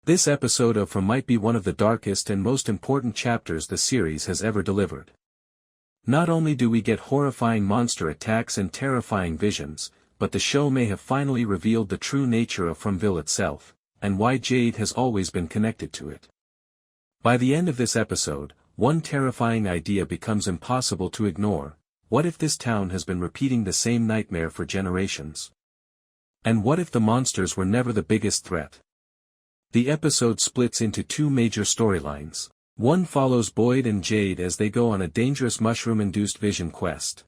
This episode of From might be one of the darkest and most important chapters the series has ever delivered. Not only do we get horrifying monster attacks and terrifying visions, but the show may have finally revealed the true nature of Fromville itself, and why Jade has always been connected to it. By the end of this episode, one terrifying idea becomes impossible to ignore. What if this town has been repeating the same nightmare for generations? And what if the monsters were never the biggest threat? The episode splits into two major storylines. One follows Boyd and Jade as they go on a dangerous mushroom-induced vision quest.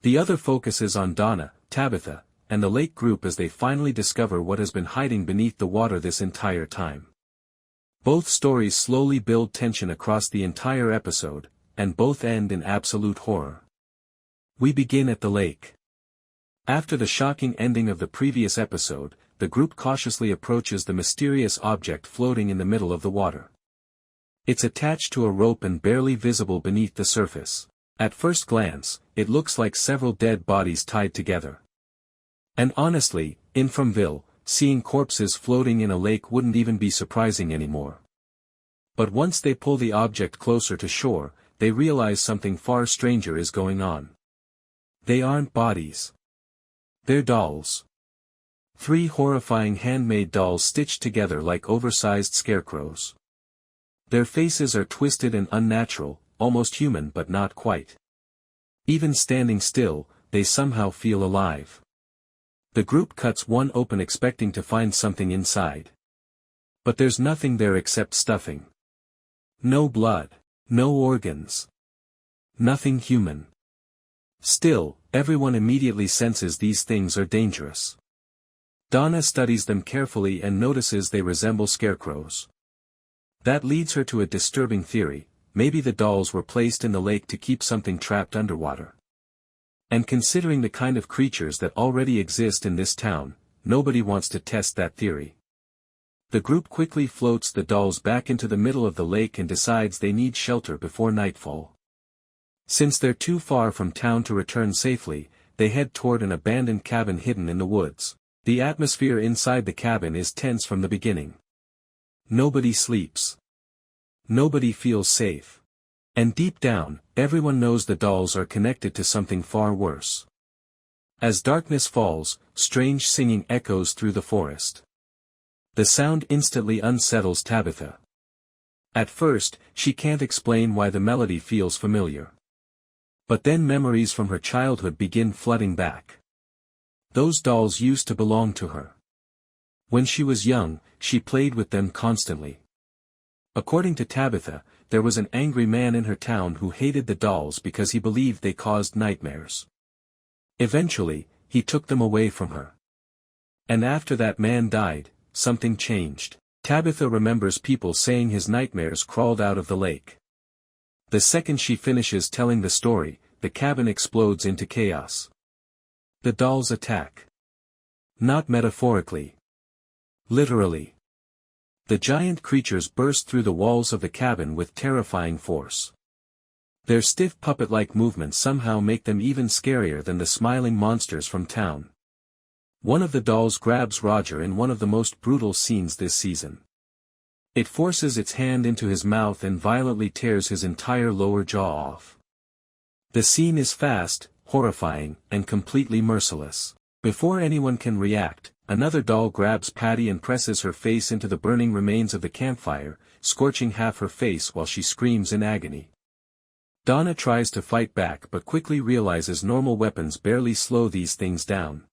The other focuses on Donna, Tabitha, and the lake group as they finally discover what has been hiding beneath the water this entire time. Both stories slowly build tension across the entire episode, and both end in absolute horror. We begin at the lake. After the shocking ending of the previous episode, the group cautiously approaches the mysterious object floating in the middle of the water. It's attached to a rope and barely visible beneath the surface. At first glance, it looks like several dead bodies tied together. And honestly, in Fromville, seeing corpses floating in a lake wouldn't even be surprising anymore. But once they pull the object closer to shore, they realize something far stranger is going on. They aren't bodies. They're dolls. 3 horrifying handmade dolls stitched together like oversized scarecrows. Their faces are twisted and unnatural, almost human but not quite. Even standing still, they somehow feel alive. The group cuts one open expecting to find something inside. But there's nothing there except stuffing. No blood. No organs. Nothing human. Still, everyone immediately senses these things are dangerous. Donna studies them carefully and notices they resemble scarecrows. That leads her to a disturbing theory: maybe the dolls were placed in the lake to keep something trapped underwater. And considering the kind of creatures that already exist in this town, nobody wants to test that theory. The group quickly floats the dolls back into the middle of the lake and decides they need shelter before nightfall. Since they're too far from town to return safely, they head toward an abandoned cabin hidden in the woods. The atmosphere inside the cabin is tense from the beginning. Nobody sleeps. Nobody feels safe. And deep down, everyone knows the dolls are connected to something far worse. As darkness falls, strange singing echoes through the forest. The sound instantly unsettles Tabitha. At first, she can't explain why the melody feels familiar. But then memories from her childhood begin flooding back. Those dolls used to belong to her. When she was young, she played with them constantly. According to Tabitha, there was an angry man in her town who hated the dolls because he believed they caused nightmares. Eventually, he took them away from her. And after that man died, something changed. Tabitha remembers people saying his nightmares crawled out of the lake. The second she finishes telling the story, the cabin explodes into chaos. The dolls attack. Not metaphorically. Literally. The giant creatures burst through the walls of the cabin with terrifying force. Their stiff puppet-like movements somehow make them even scarier than the smiling monsters from town. One of the dolls grabs Roger in one of the most brutal scenes this season. It forces its hand into his mouth and violently tears his entire lower jaw off. The scene is fast, horrifying, and completely merciless. Before anyone can react, another doll grabs Patty and presses her face into the burning remains of the campfire, scorching half her face while she screams in agony. Donna tries to fight back but quickly realizes normal weapons barely slow these things down.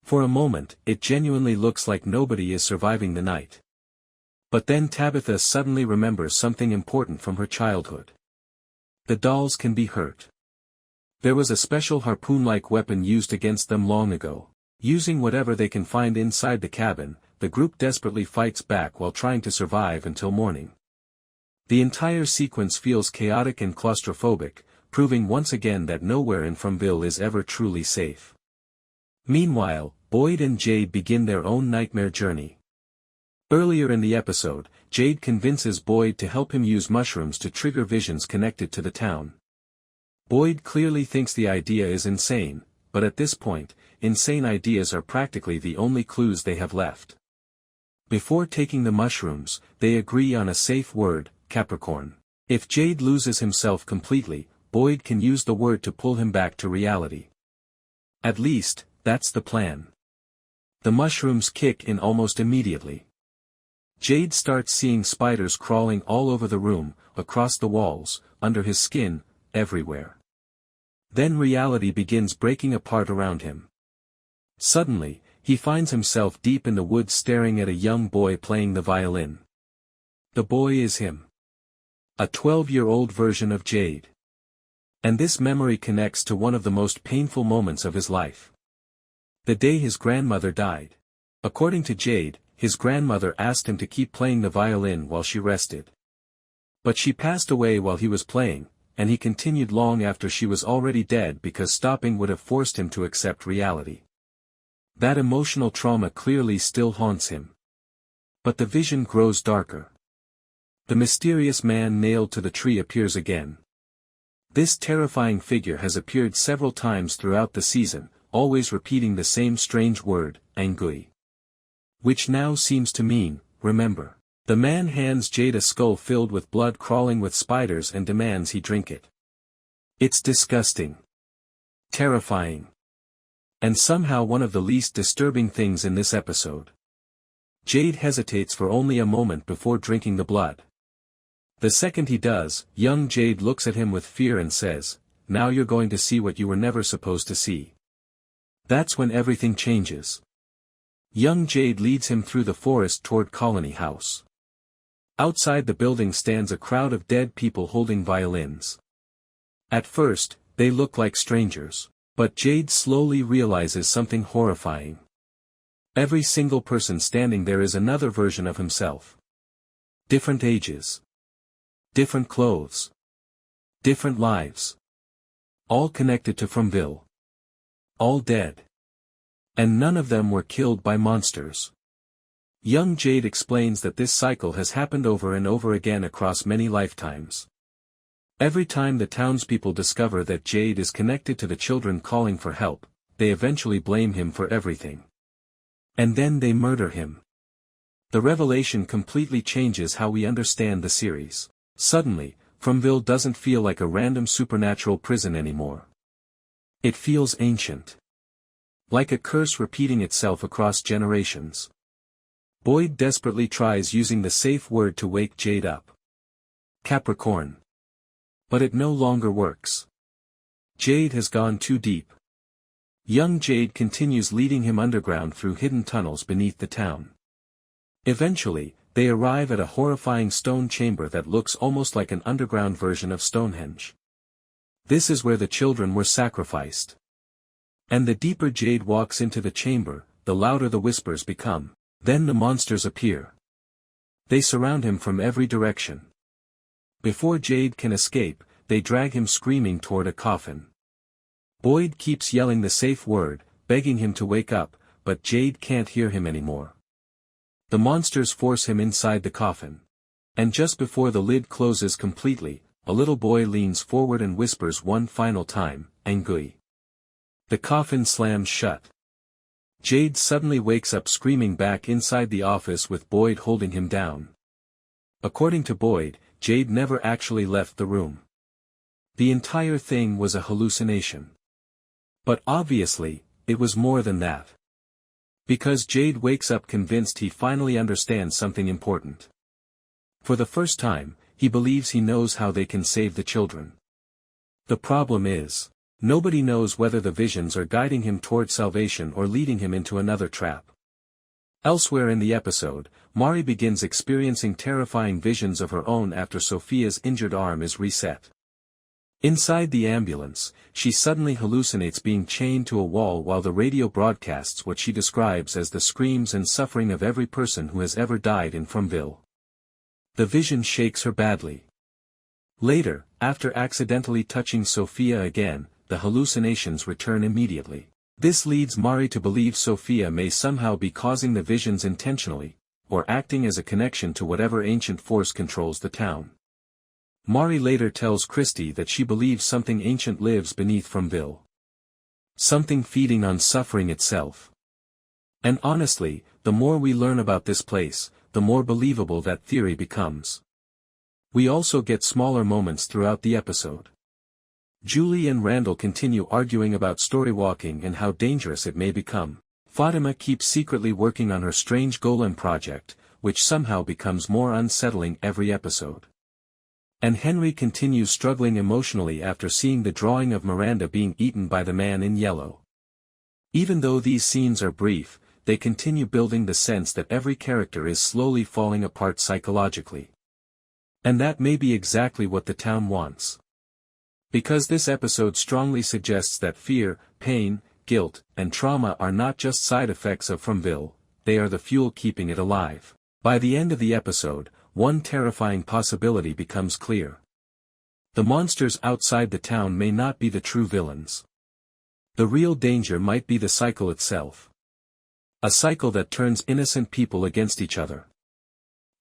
For a moment, it genuinely looks like nobody is surviving the night. But then Tabitha suddenly remembers something important from her childhood. The dolls can be hurt. There was a special harpoon-like weapon used against them long ago. Using whatever they can find inside the cabin, the group desperately fights back while trying to survive until morning. The entire sequence feels chaotic and claustrophobic, proving once again that nowhere in Fromville is ever truly safe. Meanwhile, Boyd and Jade begin their own nightmare journey. Earlier in the episode, Jade convinces Boyd to help him use mushrooms to trigger visions connected to the town. Boyd clearly thinks the idea is insane, but at this point, insane ideas are practically the only clues they have left. Before taking the mushrooms, they agree on a safe word, Capricorn. If Jade loses himself completely, Boyd can use the word to pull him back to reality. At least, that's the plan. The mushrooms kick in almost immediately. Jade starts seeing spiders crawling all over the room, across the walls, under his skin, everywhere. Then reality begins breaking apart around him. Suddenly, he finds himself deep in the woods staring at a young boy playing the violin. The boy is him. A 12-year-old version of Jade. And this memory connects to one of the most painful moments of his life. The day his grandmother died. According to Jade, his grandmother asked him to keep playing the violin while she rested. But she passed away while he was playing, and he continued long after she was already dead because stopping would have forced him to accept reality. That emotional trauma clearly still haunts him. But the vision grows darker. The mysterious man nailed to the tree appears again. This terrifying figure has appeared several times throughout the season, always repeating the same strange word, angui. Which now seems to mean, remember. The man hands Jade a skull filled with blood crawling with spiders and demands he drink it. It's disgusting. Terrifying. And somehow one of the least disturbing things in this episode. Jade hesitates for only a moment before drinking the blood. The second he does, young Jade looks at him with fear and says, "Now you're going to see what you were never supposed to see." That's when everything changes. Young Jade leads him through the forest toward Colony House. Outside the building stands a crowd of dead people holding violins. At first, they look like strangers, but Jade slowly realizes something horrifying. Every single person standing there is another version of himself. Different ages. Different clothes. Different lives. All connected to Fromville. All dead. And none of them were killed by monsters. Young Jade explains that this cycle has happened over and over again across many lifetimes. Every time the townspeople discover that Jade is connected to the children calling for help, they eventually blame him for everything. And then they murder him. The revelation completely changes how we understand the series. Suddenly, Fromville doesn't feel like a random supernatural prison anymore. It feels ancient. Like a curse repeating itself across generations. Boyd desperately tries using the safe word to wake Jade up. Capricorn. But it no longer works. Jade has gone too deep. Young Jade continues leading him underground through hidden tunnels beneath the town. Eventually, they arrive at a horrifying stone chamber that looks almost like an underground version of Stonehenge. This is where the children were sacrificed. And the deeper Jade walks into the chamber, the louder the whispers become. Then the monsters appear. They surround him from every direction. Before Jade can escape, they drag him screaming toward a coffin. Boyd keeps yelling the safe word, begging him to wake up, but Jade can't hear him anymore. The monsters force him inside the coffin. And just before the lid closes completely, a little boy leans forward and whispers one final time, "Angui." The coffin slams shut. Jade suddenly wakes up screaming back inside the office with Boyd holding him down. According to Boyd, Jade never actually left the room. The entire thing was a hallucination. But obviously, it was more than that. Because Jade wakes up convinced he finally understands something important. For the first time, he believes he knows how they can save the children. The problem is, nobody knows whether the visions are guiding him toward salvation or leading him into another trap. Elsewhere in the episode, Mari begins experiencing terrifying visions of her own after Sophia's injured arm is reset. Inside the ambulance, she suddenly hallucinates being chained to a wall while the radio broadcasts what she describes as the screams and suffering of every person who has ever died in Fromville. The vision shakes her badly. Later, after accidentally touching Sophia again, the hallucinations return immediately. This leads Mari to believe Sophia may somehow be causing the visions intentionally, or acting as a connection to whatever ancient force controls the town. Mari later tells Christy that she believes something ancient lives beneath Fromville. Something feeding on suffering itself. And honestly, the more we learn about this place, the more believable that theory becomes. We also get smaller moments throughout the episode. Julie and Randall continue arguing about storywalking and how dangerous it may become. Fatima keeps secretly working on her strange golem project, which somehow becomes more unsettling every episode. And Henry continues struggling emotionally after seeing the drawing of Miranda being eaten by the man in yellow. Even though these scenes are brief, they continue building the sense that every character is slowly falling apart psychologically. And that may be exactly what the town wants. Because this episode strongly suggests that fear, pain, guilt, and trauma are not just side effects of Fromville, they are the fuel keeping it alive. By the end of the episode, one terrifying possibility becomes clear. The monsters outside the town may not be the true villains. The real danger might be the cycle itself. A cycle that turns innocent people against each other.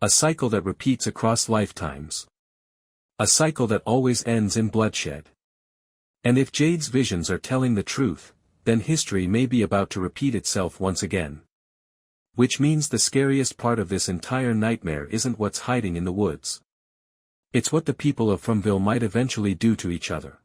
A cycle that repeats across lifetimes. A cycle that always ends in bloodshed. And if Jade's visions are telling the truth, then history may be about to repeat itself once again. Which means the scariest part of this entire nightmare isn't what's hiding in the woods. It's what the people of Fromville might eventually do to each other.